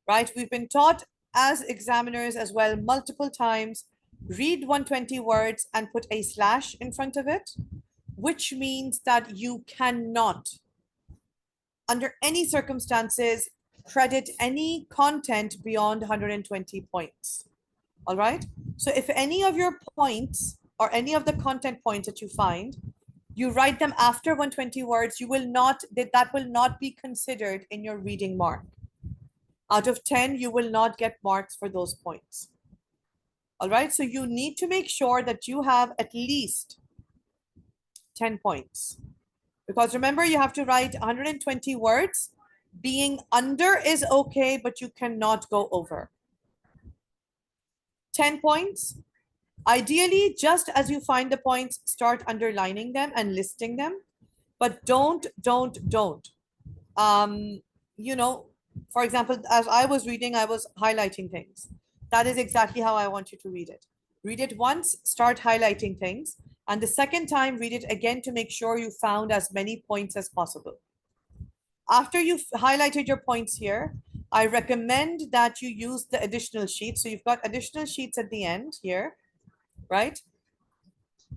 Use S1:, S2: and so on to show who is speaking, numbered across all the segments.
S1: right? We've been taught as examiners as well multiple times, read 120 words and put a slash in front of it, which means that you cannot, under any circumstances, credit any content beyond 120 points. All right. So if any of your points or any of the content points that you find, you write them after 120 words, you will not, that will not be considered in your reading mark. Out of 10, you will not get marks for those points. All right. So you need to make sure that you have at least 10 points. Because remember, you have to write 120 words. Being under is okay, but you cannot go over. 10 points. Ideally, just as you find the points, start underlining them and listing them. But don't. You know, for example, as I was reading, I was highlighting things. That is exactly how I want you to read it. Read it once, start highlighting things. And the second time, read it again to make sure you found as many points as possible. After you've highlighted your points here, I recommend that you use the additional sheets. So you've got additional sheets at the end here, right?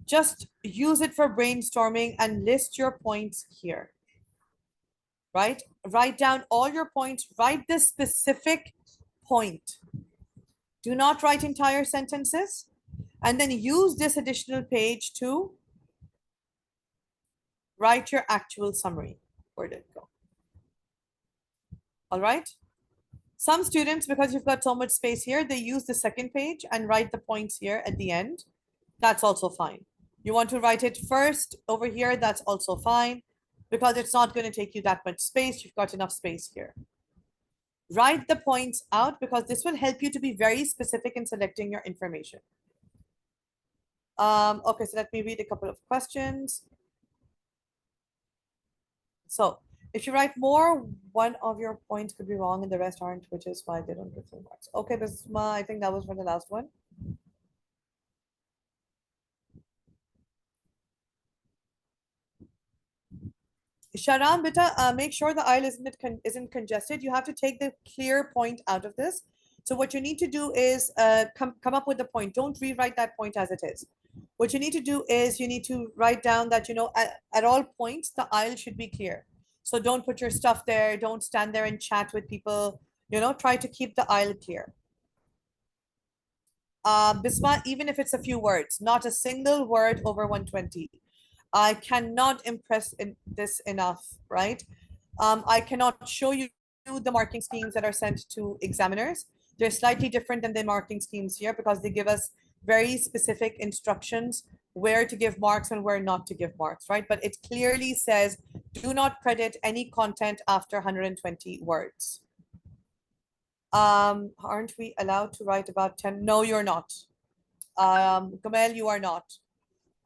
S1: Just use it for brainstorming and list your points here, right? Write down all your points, write the specific point. Do not write entire sentences. And then use this additional page to write your actual summary. Where did it go? All right. Some students, because you've got so much space here, they use the second page and write the points here at the end. That's also fine. You want to write it first over here, that's also fine, because it's not going to take you that much space. You've got enough space here. Write the points out because this will help you to be very specific in selecting your information. Okay, so let me read a couple of questions. So if you write more, one of your points could be wrong and the rest aren't, which is why they don't get full marks. Okay, Bisma, I think that was for the last one. Sharam, beta, make sure the aisle isn't congested. You have to take the clear point out of this. So what you need to do is come up with the point. Don't rewrite that point as it is. What you need to do is you need to write down that, you know, at all points, the aisle should be clear. So don't put your stuff there. Don't stand there and chat with people. You know, try to keep the aisle clear. Bisma, even if it's a few words, not a single word over 120. I cannot impress this enough, right? I cannot show you the marking schemes that are sent to examiners. They're slightly different than the marking schemes here because they give us very specific instructions where to give marks and where not to give marks, right? But it clearly says, do not credit any content after 120 words. Aren't we allowed to write about 10? No, you're not. Kamel, you are not.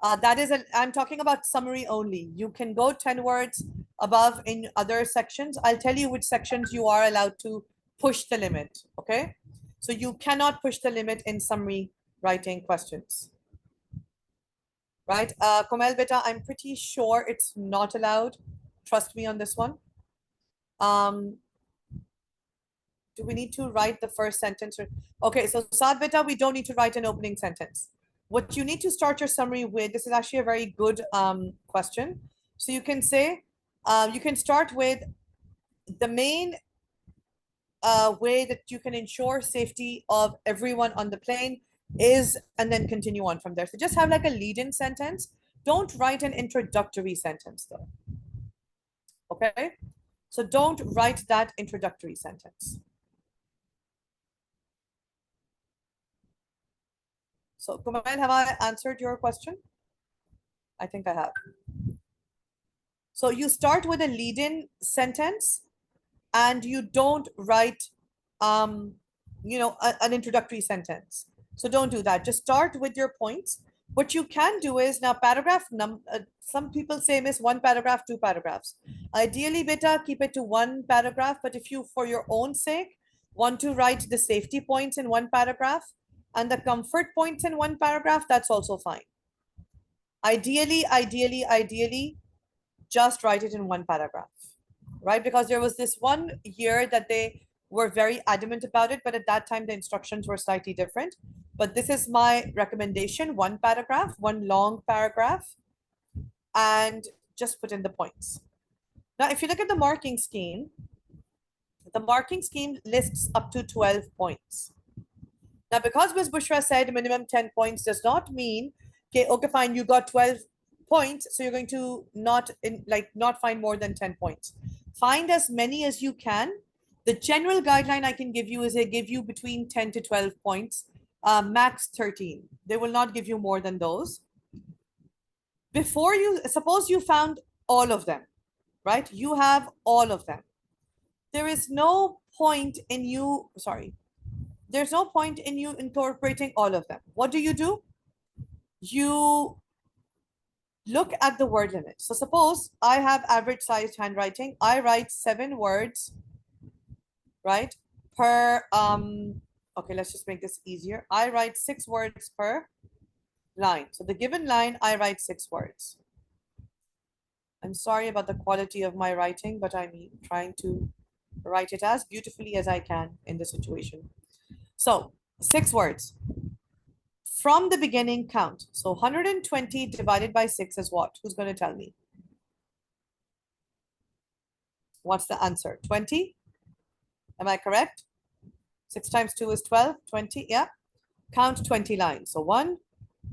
S1: I'm talking about summary only. You can go 10 words above in other sections. I'll tell you which sections you are allowed to push the limit, okay? So you cannot push the limit in summary writing questions, right? Komel beta, I'm pretty sure it's not allowed. Trust me on this one. Do we need to write the first sentence? Okay, so Saad beta, we don't need to write an opening sentence. What you need to start your summary with, this is actually a very good question. So you can say, you can start with the main way that you can ensure safety of everyone on the plane is, and then continue on from there. So just have like a lead-in sentence. Don't write an introductory sentence though. Okay, so don't write that introductory sentence. So Kumail, have I answered your question? I think I have. So you start with a lead-in sentence and you don't write, you know, an introductory sentence. So don't do that. Just start with your points. What you can do is now paragraph, some people say miss one paragraph, two paragraphs. Ideally, beta, keep it to one paragraph. But if you, for your own sake, want to write the safety points in one paragraph and the comfort points in one paragraph, that's also fine. Ideally, just write it in one paragraph, right? Because there was this one year that they were very adamant about it, but at that time the instructions were slightly different. But this is my recommendation, one paragraph, one long paragraph, and just put in the points. Now, if you look at the marking scheme lists up to 12 points. Now, because Ms. Bushra said minimum 10 points does not mean, okay, fine, you got 12 points, so you're going to not find more than 10 points. Find as many as you can. The general guideline I can give you is they give you between 10 to 12 points, max 13. They will not give you more than those. Suppose you found all of them, right? You have all of them. There is no point in you, there's no point in you incorporating all of them. What do? You look at the word limit. So suppose I have average sized handwriting. I write 7 words, right? Per, okay, let's just make this easier. I write 6 words per line. So the given line, I write 6 words. I'm sorry about the quality of my writing, but I'm trying to write it as beautifully as I can in the situation. So 6 words. From the beginning, count. So 120 divided by 6 is what? Who's going to tell me? What's the answer? 20? Am I correct? 6 times 2 is 12. 20, yeah. Count 20 lines. So 1,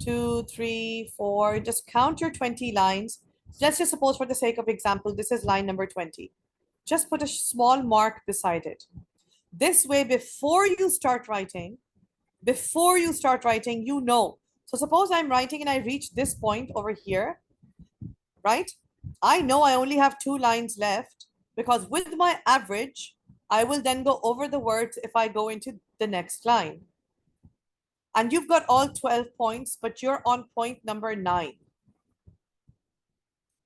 S1: 2, 3, 4. Just count your 20 lines. Let's just suppose for the sake of example, this is line number 20. Just put a small mark beside it. This way, before you start writing, you know. So suppose I'm writing and I reach this point over here, right? I know I only have 2 lines left because with my average, I will then go over the words if I go into the next line. And you've got all 12 points, but you're on point number 9,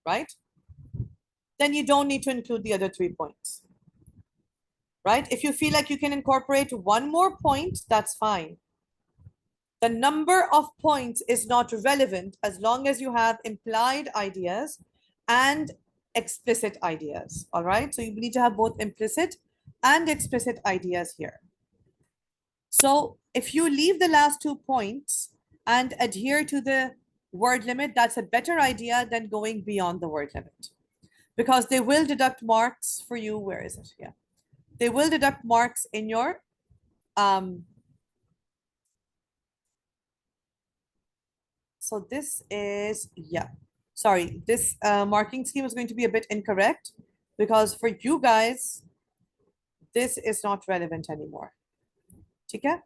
S1: right? Then you don't need to include the other 3 points, right? If you feel like you can incorporate 1 more point, that's fine. The number of points is not relevant as long as you have implied ideas and explicit ideas, all right? So you need to have both implicit and explicit ideas here. So if you leave the last 2 points and adhere to the word limit, that's a better idea than going beyond the word limit, because they will deduct marks for you. Where is it? Yeah. They will deduct marks in your so this is, yeah, sorry, this marking scheme is going to be a bit incorrect because for you guys, this is not relevant anymore. Okay?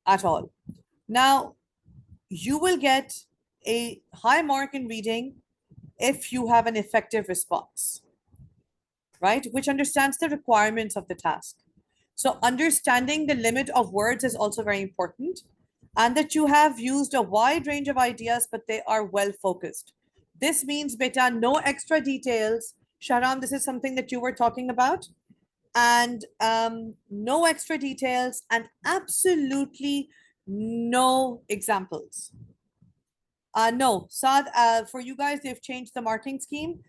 S1: At all. Now, you will get a high mark in reading if you have an effective response, right? Which understands the requirements of the task. So understanding the limit of words is also very important, and that you have used a wide range of ideas, but they are well focused. This means, beta, no extra details. Shahram, this is something that you were talking about. And no extra details and absolutely no examples. No, Saad, for you guys, they've changed the marking scheme.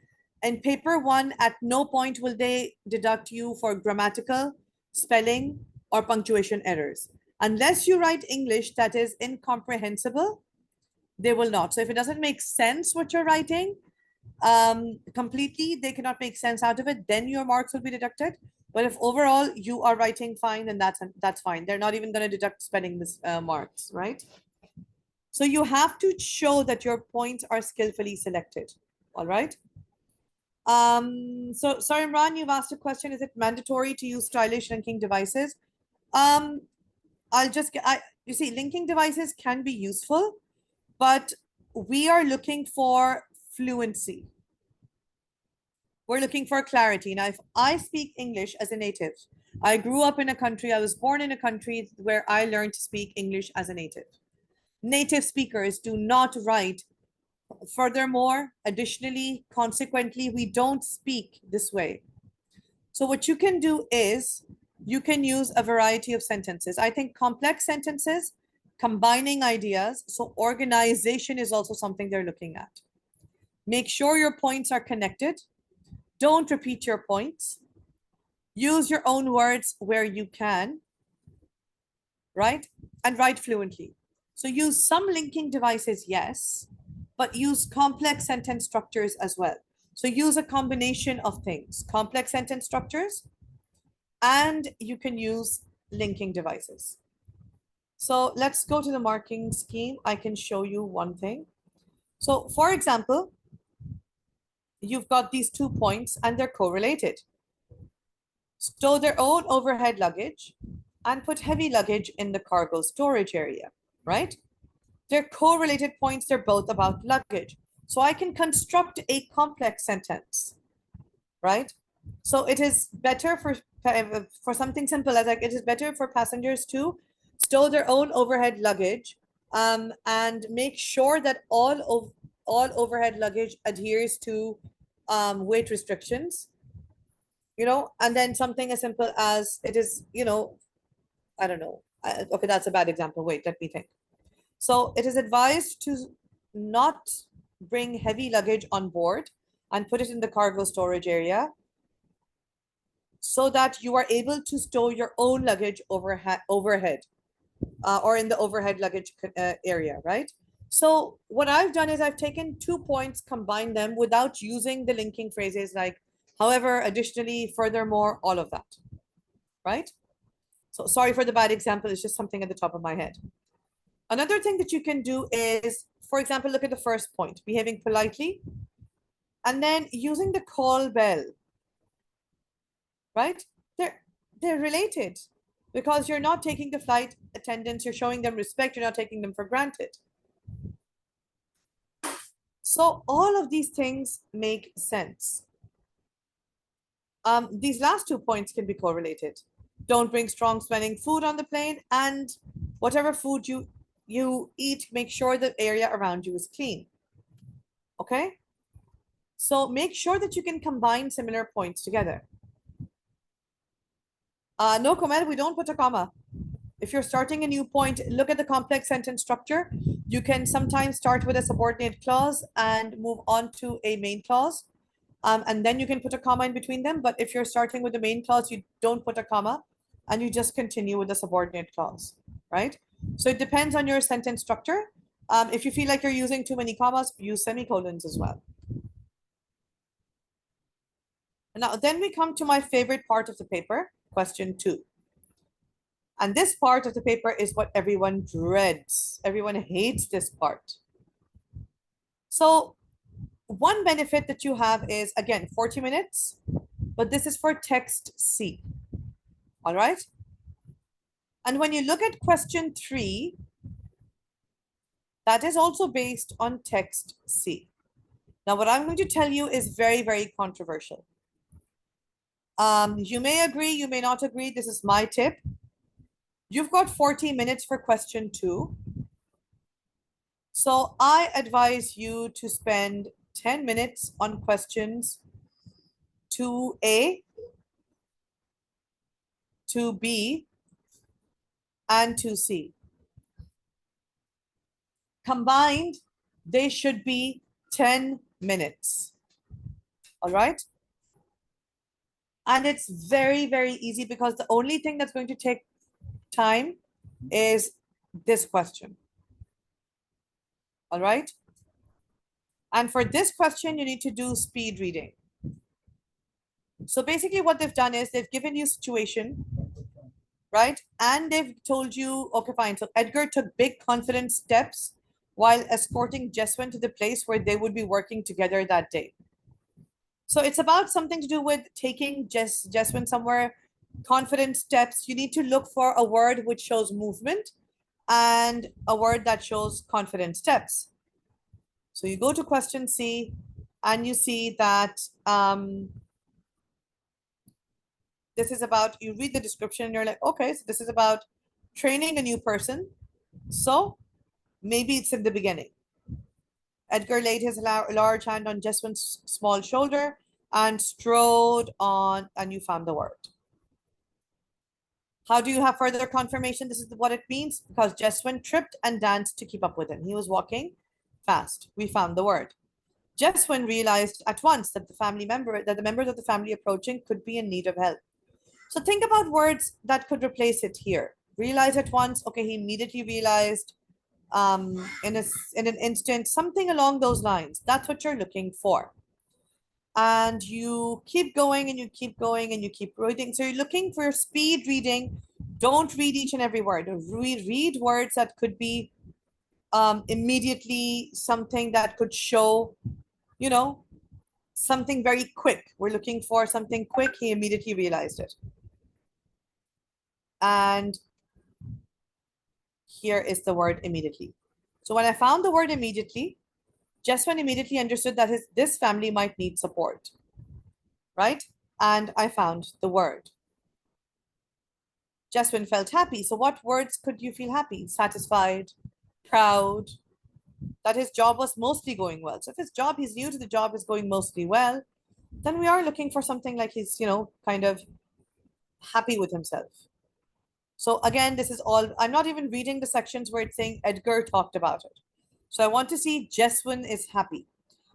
S1: In paper 1, at no point will they deduct you for grammatical, spelling, or punctuation errors. Unless you write English that is incomprehensible, they will not. So if it doesn't make sense what you're writing completely, they cannot make sense out of it, then your marks will be deducted. But if overall you are writing fine, then that's fine. They're not even going to deduct spelling marks, right? So you have to show that your points are skillfully selected, all right? So Imran, you've asked a question, is it mandatory to use stylish linking devices? You see, linking devices can be useful, but we are looking for fluency. We're looking for clarity. Now, if I speak English as a native, I grew up in a country, I was born in a country where I learned to speak English as a native. Native speakers do not write. Furthermore, additionally, consequently, we don't speak this way. So what you can do is you can use a variety of sentences. I think complex sentences, combining ideas. So organization is also something they're looking at. Make sure your points are connected. Don't repeat your points. Use your own words where you can, right? And write fluently. So use some linking devices, yes, but use complex sentence structures as well. So use a combination of things, complex sentence structures, and you can use linking devices. So let's go to the marking scheme. I can show you one thing. So for example, you've got these 2 points and they're correlated. Stow their own overhead luggage and put heavy luggage in the cargo storage area, right? They're correlated points, they're both about luggage. So I can construct a complex sentence, right? So it is better for something simple as like it is better for passengers to stow their own overhead luggage and make sure that all overhead luggage adheres to weight restrictions, and then something as simple as it is, I don't know. Okay, that's a bad example. Wait, let me think. So it is advised to not bring heavy luggage on board and put it in the cargo storage area so that you are able to store your own luggage overhead or in the overhead luggage area, right? So what I've done is I've taken 2 points, combined them without using the linking phrases like, however, additionally, furthermore, all of that, right? So sorry for the bad example. It's just something at the top of my head. Another thing that you can do is, for example, look at the first point, behaving politely, and then using the call bell, right? They're related because you're not taking the flight attendants, you're showing them respect, you're not taking them for granted. So all of these things make sense. These last 2 points can be correlated. Don't bring strong smelling food on the plane, and whatever food you eat, make sure the area around you is clean. Okay? So make sure that you can combine similar points together. No comment, we don't put a comma. If you're starting a new point, look at the complex sentence structure. You can sometimes start with a subordinate clause and move on to a main clause. And then you can put a comma in between them. But if you're starting with the main clause, you don't put a comma and you just continue with the subordinate clause, right? So it depends on your sentence structure. If you feel like you're using too many commas, use semicolons as well. Now, then we come to my favorite part of the paper, question 2. And this part of the paper is what everyone dreads. Everyone hates this part. So one benefit that you have is, again, 40 minutes, but this is for text C. All right? And when you look at question 3, that is also based on text C. Now, what I'm going to tell you is very, very controversial. You may agree, you may not agree. This is my tip. You've got 40 minutes for question 2. So I advise you to spend 10 minutes on questions 2A, 2B, and 2C. Combined, they should be 10 minutes. All right? And it's very, very easy because the only thing that's going to take time is this question. All right? And for this question, you need to do speed reading. So basically what they've done is they've given you a situation, right? And they've told you, okay, fine. So Edgar took big confident steps while escorting Jeswin to the place where they would be working together that day. So it's about something to do with taking Jeswin somewhere, confident steps. You need to look for a word which shows movement and a word that shows confident steps. So you go to question C and you see that this is about, you read the description and you're like, okay, so this is about training a new person. So maybe it's in the beginning. Edgar laid his large hand on Jeswin's small shoulder and strode on, and you found the word. How do you have further confirmation? This is what it means, because Jeswin tripped and danced to keep up with him. He was walking fast. We found the word. Jeswin realized at once that the members of the family approaching could be in need of help. So think about words that could replace it here. Realize at once. Okay, he immediately realized in an instant, something along those lines. That's what you're looking for. And you keep going and you keep going and you keep reading. So you're looking for speed reading. Don't read each and every word. Read words that could be immediately something that could show, you know, something very quick. We're looking for something quick. He immediately realized it. And here is the word immediately. So when I found the word immediately, Jeswan immediately understood that this family might need support, right? And I found the word. Jeswan felt happy. So what words could you feel happy? Satisfied, proud, that his job was mostly going well. So if his job, he's new to the job, is going mostly well, then we are looking for something like he's, kind of happy with himself. So again, this is all, I'm not even reading the sections where it's saying Edgar talked about it. So I want to see Jeswan is happy.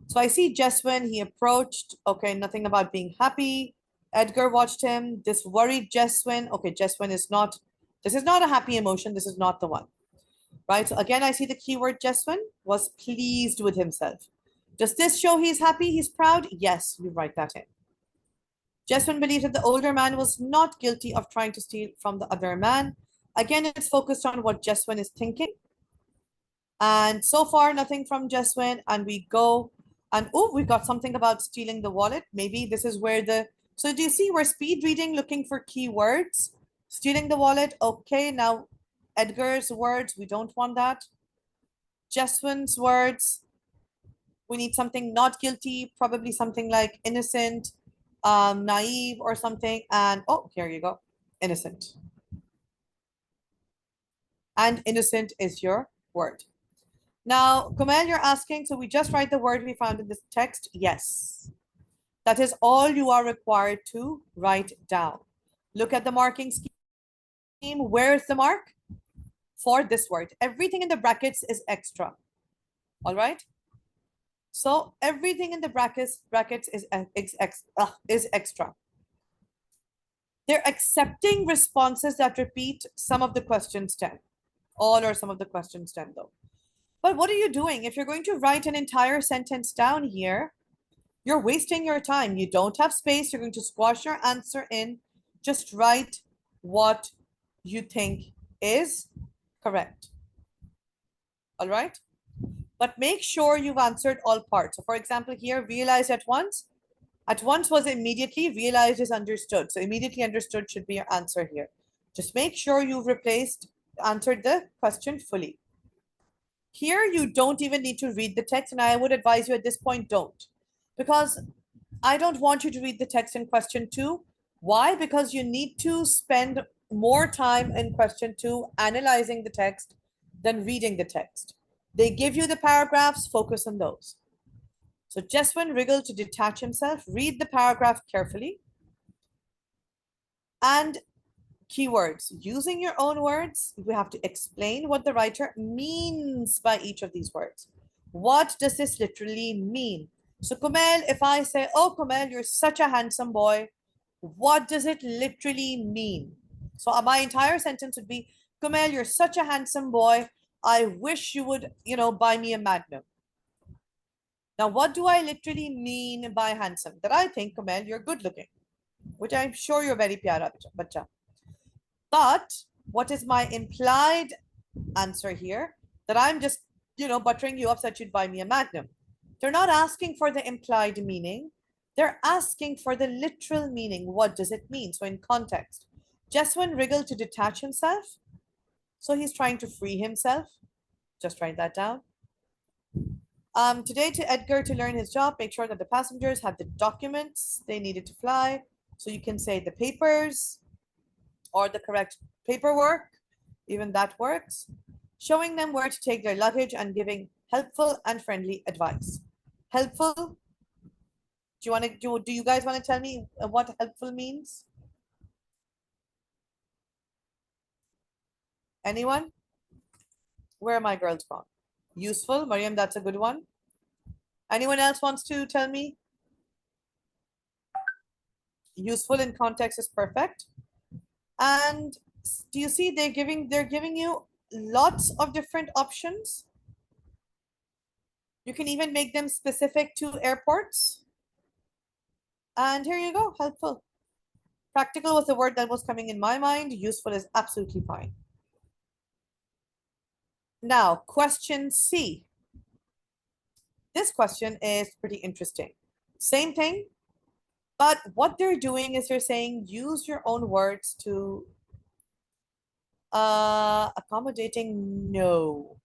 S1: So I see Jeswan, he approached, okay, nothing about being happy. Edgar watched him, this worried Jeswan. Okay, Jeswan is not, this is not a happy emotion, this is not the one, right? So again, I see the keyword Jeswan was pleased with himself. Does this show he's happy, he's proud? Yes, you write that in. Jeswan believed that the older man was not guilty of trying to steal from the other man. Again, it's focused on what Jeswan is thinking. And so far, nothing from Jeswan. And we go, and oh, we got something about stealing the wallet. Maybe this is where the, so do you see we're speed reading, looking for keywords, stealing the wallet. Okay, now Edgar's words, we don't want that. Jeswan's words, we need something not guilty, probably something like innocent, naive or something. And oh, here you go, innocent. And innocent is your word. Now, Kumail, you're asking, so we just write the word we found in this text? Yes. That is all you are required to write down. Look at the marking scheme. Where is the mark? For this word. Everything in the brackets is extra. All right? So everything in the brackets is extra. They're accepting responses that repeat some of the questions 10. All or some of the questions 10 though. But what are you doing? If you're going to write an entire sentence down here, you're wasting your time. You don't have space. You're going to squash your answer in. Just write what you think is correct. All right? But make sure you've answered all parts. So for example, here, realize at once. At once was immediately, realized is understood. So immediately understood should be your answer here. Just make sure you've answered the question fully. Here, you don't even need to read the text, and I would advise you at this point, don't. Because I don't want you to read the text in question 2. Why? Because you need to spend more time in question 2 analyzing the text than reading the text. They give you the paragraphs, focus on those. So Jeswan wriggled to detach himself, read the paragraph carefully. And keywords, using your own words, we have to explain what the writer means by each of these words. What does this literally mean? So Kumail, if I say, oh Kumail, you're such a handsome boy, what does it literally mean? So my entire sentence would be, Kumail, you're such a handsome boy, I wish you would, buy me a Magnum. Now, what do I literally mean by handsome? That I think, Kumail, you're good looking, which I'm sure you're very pyara bacha. But what is my implied answer here? That I'm just, buttering you up so that you'd buy me a Magnum. They're not asking for the implied meaning. They're asking for the literal meaning. What does it mean? So in context, Jeswan wriggled to detach himself. So he's trying to free himself. Just write that down. Today to Edgar to learn his job, make sure that the passengers have the documents they needed to fly. So you can say the papers or the correct paperwork, even that works. Showing them where to take their luggage and giving helpful and friendly advice. Helpful. Do you guys want to tell me what helpful means? Anyone? Where are my girls gone? Useful, Mariam, that's a good one. Anyone else wants to tell me? Useful in context is perfect. And do you see they're giving you lots of different options. You can even make them specific to airports. And here you go, helpful. Practical was the word that was coming in my mind. Useful is absolutely fine. Now, question C. This question is pretty interesting. Same thing, but what they're doing is they're saying use your own words to accommodating, no.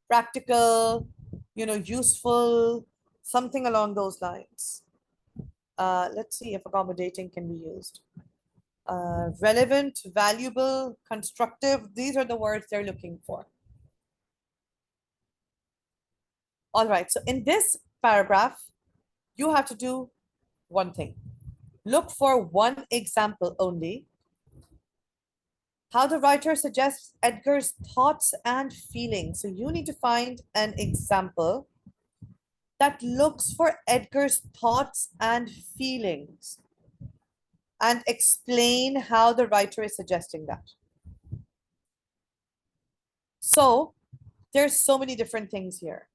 S1: Practical, useful, something along those lines. Let's see if accommodating can be used. Relevant, valuable, constructive. These are the words they're looking for. All right, so in this paragraph, you have to do one thing. Look for one example only. How the writer suggests Edgar's thoughts and feelings. So you need to find an example that looks for Edgar's thoughts and feelings and explain how the writer is suggesting that. So there's so many different things here.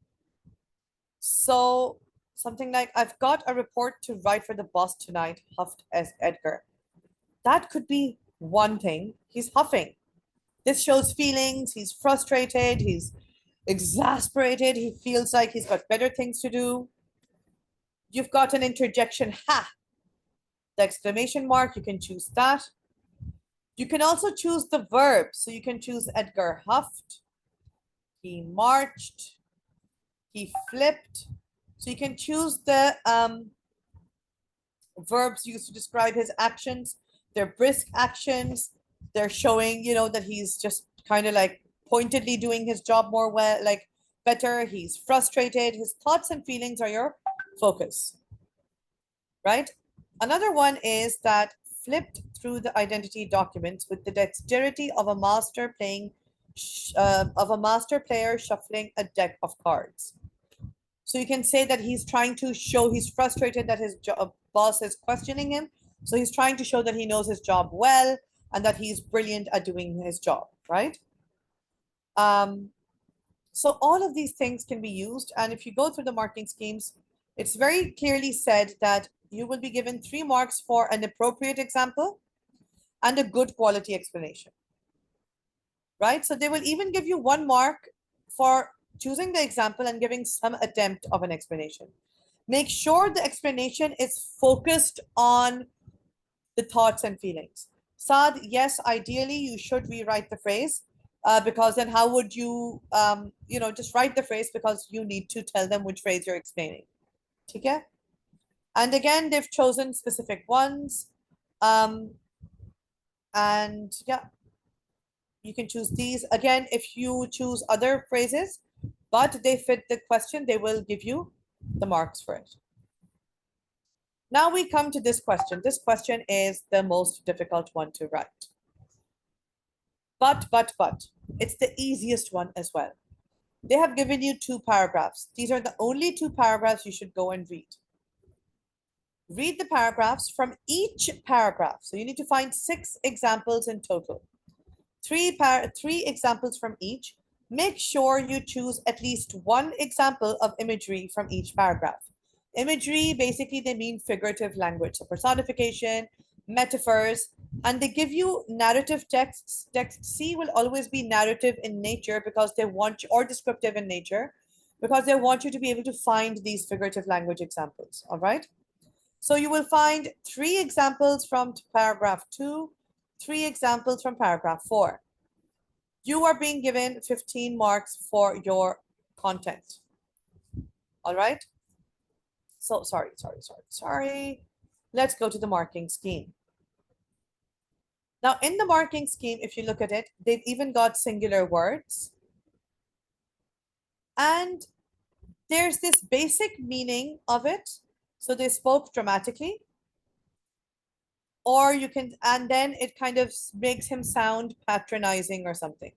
S1: So something like, I've got a report to write for the boss tonight, huffed as Edgar. That could be one thing. He's huffing. This shows feelings. He's frustrated. He's exasperated. He feels like he's got better things to do. You've got an interjection, ha, the exclamation mark. You can choose that. You can also choose the verb. So you can choose Edgar huffed, he marched, he flipped. So you can choose the verbs used to describe his actions. They're brisk actions. They're showing, that he's just kind of like pointedly doing his job more well, like better. He's frustrated. His thoughts and feelings are your focus, right? Another one is that flipped through the identity documents with the dexterity of a master player shuffling a deck of cards. So you can say that he's trying to show he's frustrated that his boss is questioning him. So he's trying to show that he knows his job well and that he's brilliant at doing his job, right? So all of these things can be used. And if you go through the marking schemes, it's very clearly said that you will be given 3 marks for an appropriate example and a good quality explanation, right? So they will even give you 1 mark for choosing the example and giving some attempt of an explanation. Make sure the explanation is focused on the thoughts and feelings. Saad, yes, ideally you should rewrite the phrase because then how would you, just write the phrase because you need to tell them which phrase you're explaining. Okay? And again, they've chosen specific ones. And yeah, you can choose these. Again, if you choose other phrases, but they fit the question, they will give you the marks for it. Now we come to this question. This question is the most difficult one to write. But, it's the easiest one as well. They have given you 2 paragraphs. These are the only 2 paragraphs you should go and read. Read the paragraphs from each paragraph. So you need to find 6 examples in total. 3 examples from each. Make sure you choose at least 1 example of imagery from each paragraph. Imagery, basically, they mean figurative language. So personification, metaphors, and they give you narrative texts. Text C will always be narrative in nature because they want you, or descriptive in nature, because they want you to be able to find these figurative language examples. All right. So you will find 3 examples from paragraph 2, 3 examples from paragraph 4. You are being given 15 marks for your content. All right. So sorry. Let's go to the marking scheme. Now in the marking scheme, if you look at it, they've even got singular words. And there's this basic meaning of it. So they spoke dramatically. Or you can, and then it kind of makes him sound patronizing or something.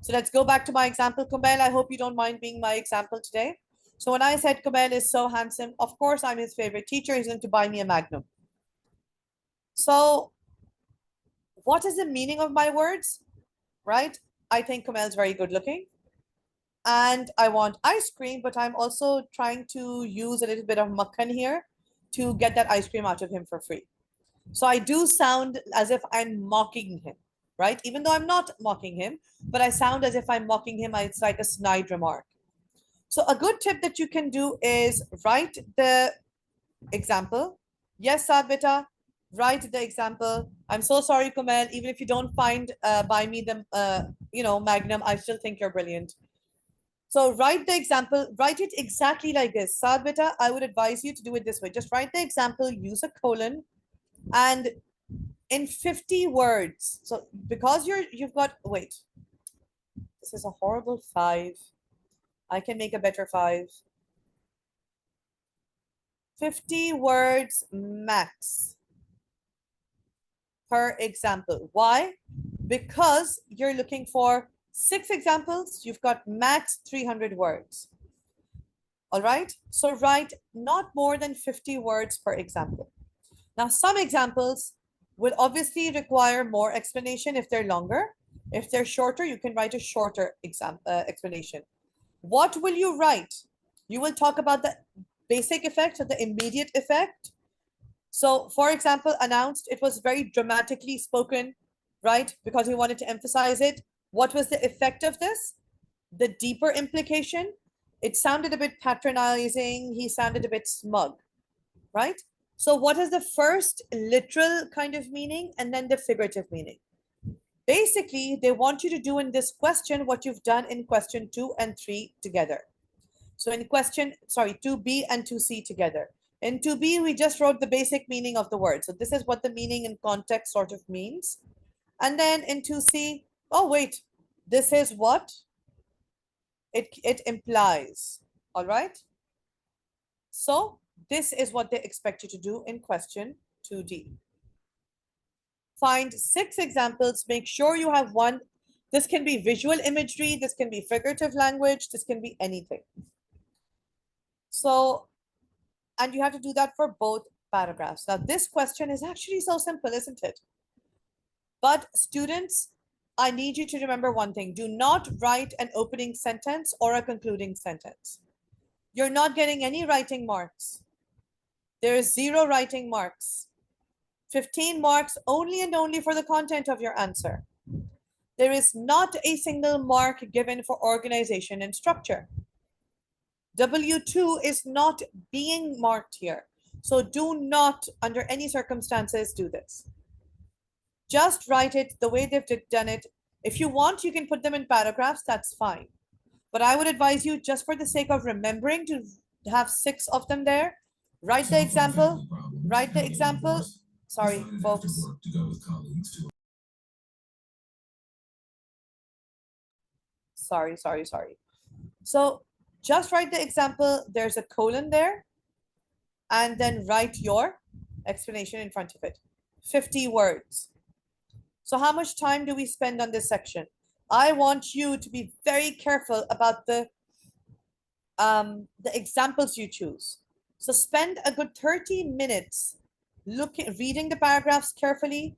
S1: So let's go back to my example. Kumail, I hope you don't mind being my example today. So when I said Kumail is so handsome, of course I'm his favorite teacher. He's going to buy me a Magnum. So What is the meaning of my words? Right? I think Kamel's very good looking and I want ice cream, but I'm also trying to use a little bit of makhan here to get that ice cream out of him for free. So I do sound as if I'm mocking him, right? Even though I'm not mocking him, but I sound as if I'm mocking him. It's like a snide remark. So a good tip that you can do is write the example. Yes, Saad beta, write the example. I'm so sorry, Kumel. Even if you don't find buy me the Magnum, I still think you're brilliant. So write the example, write it exactly like this. Saad beta, I would advise you to do it this way. Just write the example, use a colon, and in 50 words. So because you've got, wait, this is a horrible 5. I can make a better 5. 50 words max per example. Why? Because you're looking for 6 examples, you've got max 300 words. All right, so write not more than 50 words per example. Now, some examples will obviously require more explanation if they're longer. If they're shorter, you can write a shorter explanation. What will you write? You will talk about the basic effect or the immediate effect. So, for example, announced, it was very dramatically spoken, right? Because he wanted to emphasize it. What was the effect of this? The deeper implication, it sounded a bit patronizing. He sounded a bit smug, right? So what is the first literal kind of meaning and then the figurative meaning? Basically, they want you to do in this question what you've done in question 2 and 3 together. So in 2B and 2C together. In 2B, we just wrote the basic meaning of the word. So this is what the meaning in context sort of means. And then in 2C, oh wait, this is what it implies. All right. So this is what they expect you to do in question 2D. Find 6 examples. Make sure you have one. This can be visual imagery. This can be figurative language. This can be anything. So, and you have to do that for both paragraphs. Now, this question is actually so simple, isn't it? But students, I need you to remember one thing. Do not write an opening sentence or a concluding sentence. You're not getting any writing marks. There is 0 writing marks. 15 marks only and only for the content of your answer. There is not a single mark given for organization and structure. W2 is not being marked here. So do not, under any circumstances, do this. Just write it the way they've done it. If you want, you can put them in paragraphs, that's fine. But I would advise you, just for the sake of remembering to have 6 of them there, write the example, sorry, folks. Sorry. So just write the example. There's a colon there. And then write your explanation in front of it. 50 words. So how much time do we spend on this section? I want you to be very careful about the examples you choose. So spend a good 30 minutes reading the paragraphs carefully,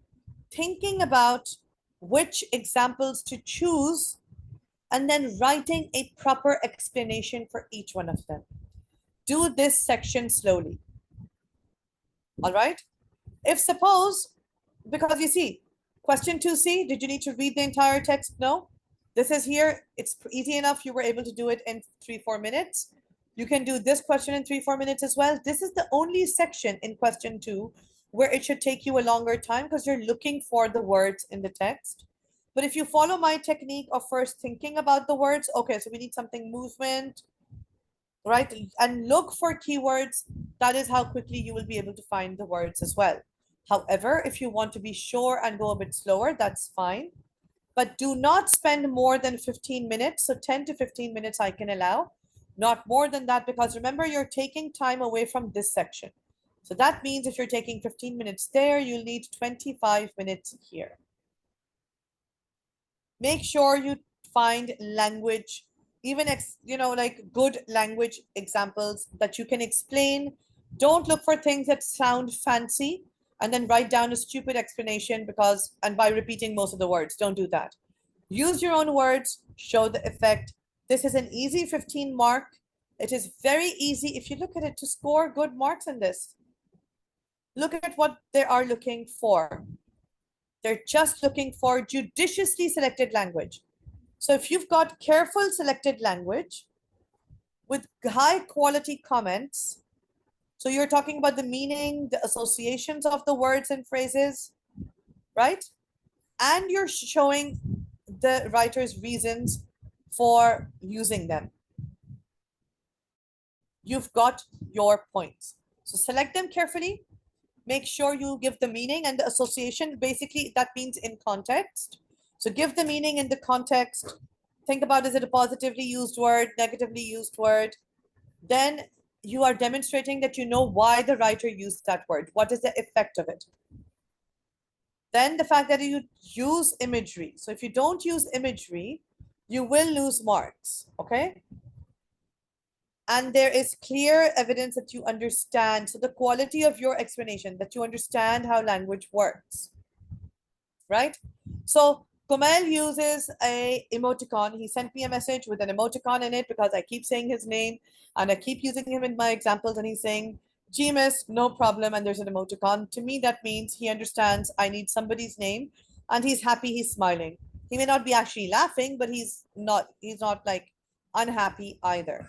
S1: thinking about which examples to choose, and then writing a proper explanation for each one of them. Do this section slowly. All right. If suppose, because you see, question 2C, did you need to read the entire text? No. This is here. It's easy enough. You were able to do it in 3-4 minutes. You can do this question in 3-4 minutes as well. This is the only section in question 2 where it should take you a longer time because you're looking for the words in the text. But if you follow my technique of first thinking about the words, okay, so we need something movement, right? And look for keywords. That is how quickly you will be able to find the words as well. However, if you want to be sure and go a bit slower, that's fine. But do not spend more than 15 minutes. So 10 to 15 minutes I can allow, not more than that, because remember, you're taking time away from this section. So that means if you're taking 15 minutes there, you'll need 25 minutes here. Make sure you find language, even like good language examples that you can explain. Don't look for things that sound fancy. and then write down a stupid explanation and by repeating most of the words. Don't do that. Use your own words, show the effect. This is an easy 15 mark. It is very easy, if you look at it, to score good marks in this. Look at what they are looking for. They're just looking for judiciously selected language. So if you've got careful selected language with high quality comments, so you're talking about the meaning, the associations of the words and phrases, right? And you're showing the writer's reasons for using them. You've got your points. So select them carefully. Make sure you give the meaning and the association. Basically, that means in context. So give the meaning in the context. Think about, is it a positively used word, negatively used word? Then you are demonstrating that you know why the writer used that word. What is the effect of it? Then the fact that you use imagery. So if you don't use imagery, you will lose marks, okay? And there is clear evidence that you understand. So the quality of your explanation, that you understand how language works, right? So Kumail uses a emoticon. He sent me a message with an emoticon in it because I keep saying his name and I keep using him in my examples, and he's saying, GMS, no problem, and there's an emoticon. To me, that means he understands I need somebody's name and he's happy, he's smiling. He may not be actually laughing, but he's not like unhappy either.